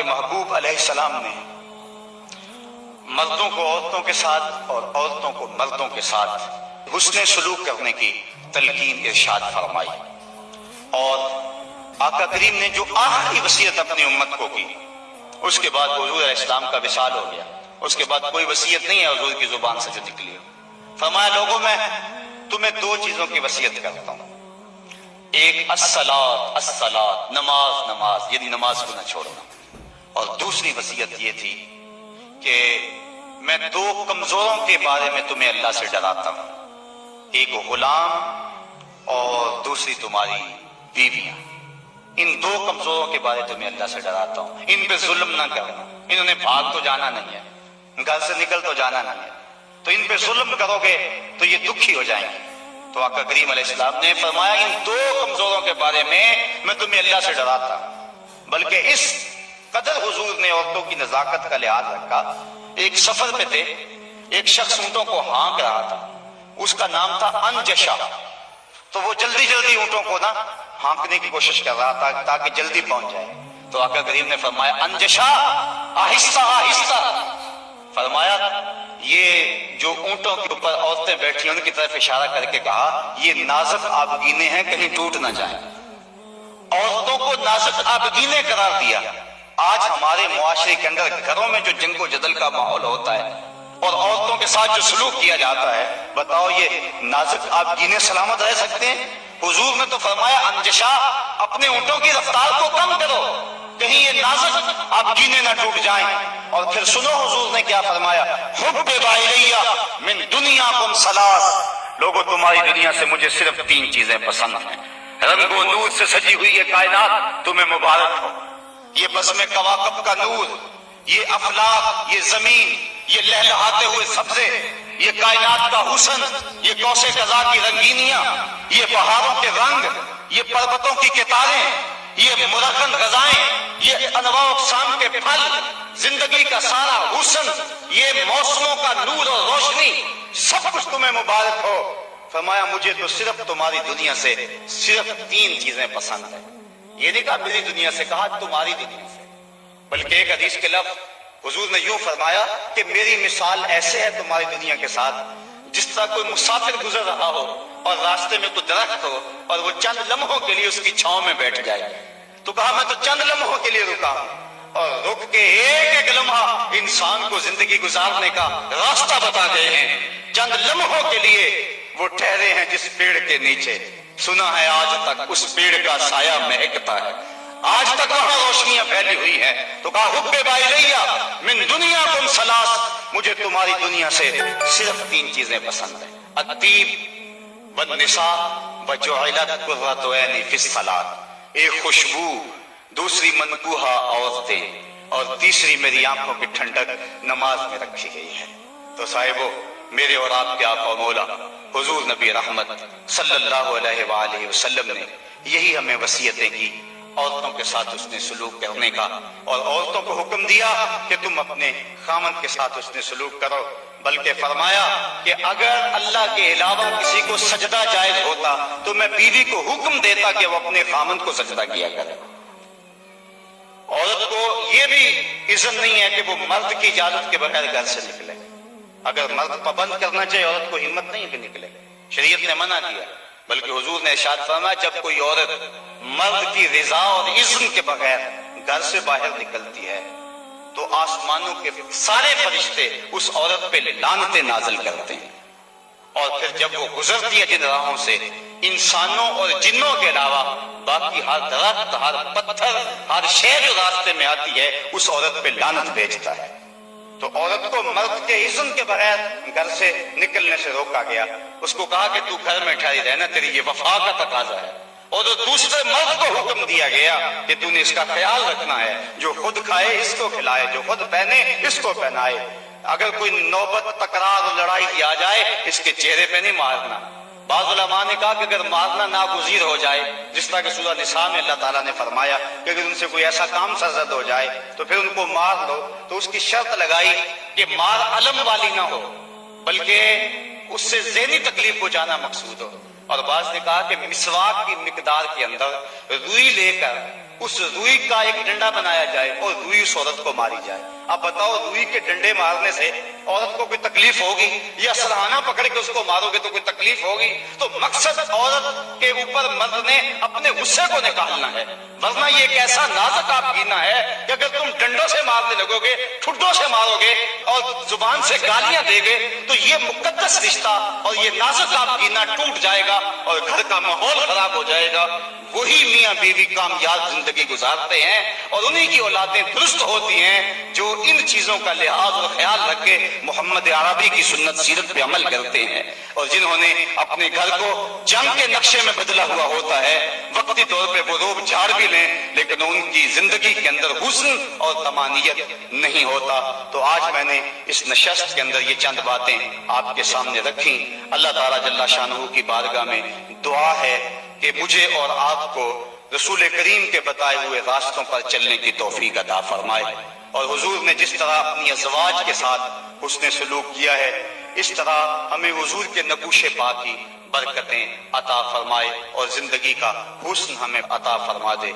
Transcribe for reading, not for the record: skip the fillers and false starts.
کے محبوب علیہ السلام نے مردوں کو عورتوں کے ساتھ اور عورتوں کو مردوں کے ساتھ حسن سلوک کرنے کی تلقین ارشاد فرمائی، اور آقا کریم نے جو آخری وصیت اپنی امت کو کی، اس کے بعد حضور علیہ السلام کا وصال ہو گیا، اس کے بعد کوئی وصیت نہیں ہے حضور کی زبان سے جو نکلی ہو۔ فرمایا لوگوں میں تمہیں دو چیزوں کی وصیت کرتا ہوں، ایک الصلاۃ الصلاۃ، نماز نماز، یعنی نماز کو نہ چھوڑنا، اور دوسری وصیت یہ تھی کہ میں دو کمزوروں کے بارے میں تمہیں اللہ سے ڈراتا ہوں، ایک غلام اور دوسری تمہاری بیویاں، ان دو کمزوروں کے بارے تمہیں اللہ سے ڈراتا ہوں، ان پہ ظلم نہ کرنا، انہوں نے بھاگ تو جانا نہیں ہے، گھر سے نکل تو جانا نہیں ہے، تو ان پہ ظلم کرو گے تو یہ دکھی ہو جائیں گے۔ تو آقا کریم علیہ السلام نے فرمایا ان دو کمزوروں کے بارے میں تمہیں اللہ سے ڈراتا ہوں، بلکہ اس قدر حضور نے عورتوں کی نزاکت کا لحاظ رکھا۔ ایک سفر پہ تھے، ایک شخص اونٹوں کو ہانک رہا تھا، اس کا نام تھا انجشا، تو وہ جلدی جلدی اونٹوں کو نا ہانکنے کی کوشش کر رہا تھا تاکہ جلدی پہنچ جائے۔ تو آقا کریم نے فرمایا انجشا آہستہ آہستہ، فرمایا یہ جو اونٹوں کے اوپر عورتیں بیٹھی ہیں ان کی طرف اشارہ کر کے کہا یہ نازک آبگینے ہیں، کہیں ٹوٹ نہ جائیں۔ عورتوں کو نازک آبگینے قرار دیا۔ آج ہمارے معاشرے کے اندر گھروں میں جو جنگ و جدل کا ماحول ہوتا ہے اور عورتوں کے ساتھ جو سلوک کیا جاتا ہے، بتاؤ یہ نازک آبگینے سلامت رہ سکتے ہیں؟ حضور نے تو فرمایا انجشا اپنے اونٹوں کی رفتار کو کم کرو، کہیں یہ نازک آبگینے نہ ٹوٹ جائیں۔ اور پھر سنو حضور نے کیا فرمایا، حبب الیہ من دنیاکم ثلاث، لوگوں تمہاری دنیا سے مجھے صرف تین چیزیں پسند ہیں، رنگ و نور سے سجی ہوئی یہ کائنات تمہیں مبارک ہو، یہ بزم کواکب کا نور، یہ افلاک، یہ زمین، یہ لہلہاتے ہوئے سبزے، یہ کائنات کا حسن، یہ کوس قضا کی رنگینیاں، یہ پہاڑوں کے رنگ، یہ پربتوں کی کتاریں، یہ مرکن غذائیں، یہ انواع اقسام کے پھل، زندگی کا سارا حسن، یہ موسموں کا نور اور روشنی، سب کچھ تمہیں مبارک ہو۔ فرمایا مجھے تو صرف تمہاری دنیا سے صرف تین چیزیں پسند ہیں، یہ نہیں کہا میری دنیا سے، کہا تمہاری دنیا سے۔ بلکہ ایک حدیث کے لفظ حضور نے یوں فرمایا کہ میری مثال ایسے ہے تمہاری دنیا کے ساتھ جس طرح کوئی مسافر گزر رہا ہو اور راستے میں کوئی درخت ہو اور وہ چند لمحوں کے لیے اس کی چھاؤں میں بیٹھ جائے، تو کہا میں تو چند لمحوں کے لیے رکا ہوں، اور رک کے ایک ایک لمحہ انسان کو زندگی گزارنے کا راستہ بتا گئے ہیں، چند لمحوں کے لیے وہ ٹھہرے ہیں جس پیڑ کے نیچے، سنا ہے آج تک اس پیڑ کا سایہ مہکتا ہے، آج تک وہاں روشنیاں پھیلی ہوئی ہیں۔ تو کہا حبب الیہ من دنیاکم ثلاث، مجھے تمہاری دنیا سے صرف تین چیزیں پسند ہیں، الطیب والنساء وجعلت قرۃ عینی فی الصلاۃ، ایک خوشبو، دوسری منکوحہ عورتیں، اور تیسری میری آنکھوں کی ٹھنڈک نماز میں رکھی گئی ہے۔ تو صاحبو، میرے اور آپ کے آقا و مولا حضور نبی رحمت صلی اللہ علیہ وآلہ وسلم نے یہی ہمیں وصیتیں کی، عورتوں کے ساتھ اس نے سلوک کرنے کا، اور عورتوں کو حکم دیا کہ تم اپنے خامن کے ساتھ اس نے سلوک کرو، بلکہ فرمایا کہ اگر اللہ کے علاوہ کسی کو سجدہ جائز ہوتا تو میں بیوی کو حکم دیتا کہ وہ اپنے خامن کو سجدہ کیا کرے۔ عورت کو یہ بھی اذن نہیں ہے کہ وہ مرد کی اجازت کے بغیر گھر سے نکلے، اگر مرد پابند کرنا چاہے عورت کو ہمت نہیں ہے کہ نکلے، شریعت نے منع کیا، بلکہ حضور نے ارشاد فرمایا جب کوئی عورت مرد کی رضا اور اذن کے بغیر گھر سے باہر نکلتی ہے تو آسمانوں کے سارے فرشتے اس عورت پہ لعنتیں نازل کرتے ہیں، اور پھر جب وہ گزرتی ہے جن راہوں سے، انسانوں اور جنوں کے علاوہ باقی ہر درخت، ہر پتھر، ہر شے جو راستے میں آتی ہے اس عورت پہ لعنت بھیجتا ہے۔ تو عورت کو مرد کے اذن کے بغیر گھر سے نکلنے سے روکا گیا، اس کو کہا کہ تو گھر میں ٹھہری رہنا، تیری یہ وفا کا تقاضا ہے، اور دوسرے مرد کو حکم دیا گیا کہ تو نے اس کا خیال رکھنا ہے، جو خود کھائے اس کو کھلائے، جو خود پہنے اس کو پہنائے، اگر کوئی نوبت تکرار اور لڑائی کی آ جائے اس کے چہرے پہ نہیں مارنا۔ بعض علماء نے کہا کہ اگر مارنا ناگزیر ہو جائے، جس طرح کہ سورہ نساء میں اللہ تعالیٰ نے فرمایا کہ اگر ان سے کوئی ایسا کام سرزد ہو جائے تو پھر ان کو مار دو، تو اس کی شرط لگائی کہ مار علم والی نہ ہو بلکہ اس سے ذہنی تکلیف پہنچانا مقصود ہو۔ اور بعض نے کہا کہ مسواک کی مقدار کے اندر روئی لے کر اس روئی کا ایک ڈنڈا بنایا جائے اور روئی اس عورت کو ماری جائے. اب بتاؤ روئی کے ڈنڈے مارنے سے عورت کو کوئی تکلیف ہوگی یا سرہانہ پکڑ کے اس کو مارو گے تو کوئی تکلیف ہوگی؟ تو مقصد عورت کے اوپر مرد نے اپنے غصے کو نکالنا ہے، ورنہ یہ ایک ایسا نازک آبگینہ ہے کہ اگر تم ڈنڈوں سے مارنے لگو گے، ٹھڈوں سے مارو گے اور زبان سے گالیاں دے گے تو یہ مقدس رشتہ اور یہ نازک آبگینہ ٹوٹ جائے گا اور گھر کا ماحول خراب ہو جائے گا. وہی میاں بیوی کامیاب زندگی گزارتے ہیں اور انہی کی اولادیں درست ہوتی ہیں جو ان چیزوں کا لحاظ اور خیال رکھ کے محمد عربی کی سنت سیرت پہ عمل کرتے ہیں، اور جنہوں نے اپنے گھر کو جنگ کے نقشے میں بدلا ہوا ہوتا ہے. وقتی طور پہ وہ روب جھاڑ بھی لیں لیکن ان کی زندگی کے اندر حسن اور طمانیت نہیں ہوتا. تو آج میں نے اس نشست کے اندر یہ چند باتیں آپ کے سامنے رکھی. اللہ تعالیٰ جل شانہ کی بارگاہ میں دعا ہے کہ مجھے اور آپ کو رسول کریم کے بتائے ہوئے راستوں پر چلنے کی توفیق عطا فرمائے، اور حضور نے جس طرح اپنی ازواج کے ساتھ حسن سلوک کیا ہے اس طرح ہمیں حضور کے نقوش پا کی برکتیں عطا فرمائے اور زندگی کا حسن ہمیں عطا فرما دے.